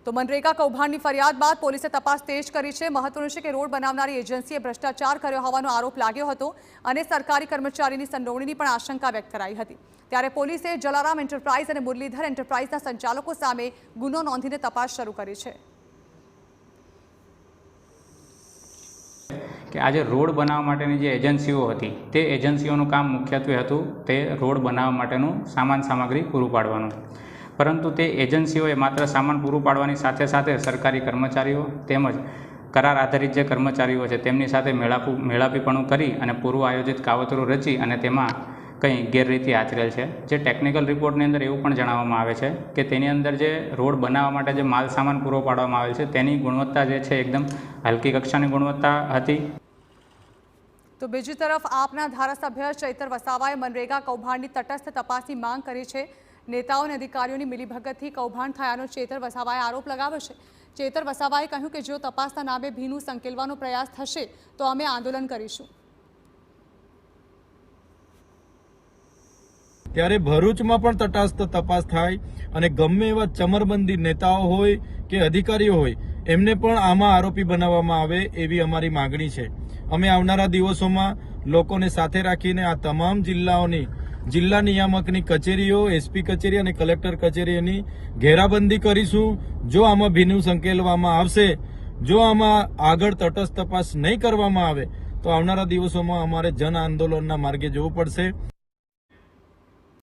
તો મનરેગા કૌભાંડની ફરિયાદ બાદ પોલીસે તપાસ તેજ કરી છે। મહત્વનું છે કે રોડ બનાવનારી એજન્સીએ ભ્રષ્ટાચાર કર્યો હોવાનો આરોપ લાગ્યો હતો અને સરકારી કર્મચારીની સંડોવણીની પણ આશંકા વ્યક્ત કરાઈ હતી। ત્યારે પોલીસે જલારામ એન્ટરપ્રાઇઝ અને મુરલીધર એન્ટરપ્રાઇઝના સંચાલકો સામે ગુનો નોંધીને તપાસ શરૂ કરી છે। કે આજે રોડ બનાવવા માટેની જે એજન્સીઓ હતી તે એજન્સીઓનું કામ મુખ્યત્વે હતું તે રોડ બનાવવા માટેનું સામાન સામગ્રી પૂરું પાડવાનું, પરંતુ તે એજન્સીઓએ માત્ર સામાન પૂરું પાડવાની સાથે સાથે સરકારી કર્મચારીઓ તેમજ કરાર આધારિત જે કર્મચારીઓ છે તેમની સાથે મેળાપીપણું કરી અને પૂર્વ આયોજિત કાવતરું રચી અને તેમાં કંઈ ગેરરીતિ આચરેલ છે। જે ટેકનિકલ રિપોર્ટની અંદર એવું પણ જણાવવામાં આવે છે કે તેની અંદર જે રોડ બનાવવા માટે જે માલ સામાન પૂરો પાડવામાં આવેલ છે તેની ગુણવત્તા જે છે એકદમ હલકી કક્ષાની ગુણવત્તા હતી। તો બીજી તરફ આપના ધારાસભ્ય ચૈતર વસાવાએ મનરેગા કૌભાંડની તટસ્થ તપાસની માંગ કરી છે। નેતાઓ અને અધિકારીઓની મિલીભગતથી કૌભાંડ થયાનો ચૈતર વસાવાએ આરોપ લગાવ્યો છે। ચૈતર વસાવાએ કહ્યું કે જો તપાસના નામે ભીનું સંકેલવાનો પ્રયાસ થશે તો અમે આંદોલન કરીશું। ત્યારે ભરૂચમાં પણ તટસ્થ તપાસ થાય અને ગમે એવા ચમરબંધી નેતાઓ હોય કે અધિકારીઓ હોય એમને પણ આમાં આરોપી બનાવવામાં આવે એવી અમારી માગણી છે। અમે આવનારા દિવસોમાં લોકોને સાથે રાખીને આ તમામ જિલ્લાઓની જિલ્લા નિયામકની કચેરીઓ, એસપી કચેરી અને કલેક્ટર કચેરીઓની ઘેરાબંધી કરીશું। જો આમાં ભીનું સંકેલવામાં આવશે, જો આમાં આગળ તટસ્થ તપાસ નહીં કરવામાં આવે તો આવનારા દિવસોમાં અમારે જન આંદોલનના માર્ગે જવું પડશે।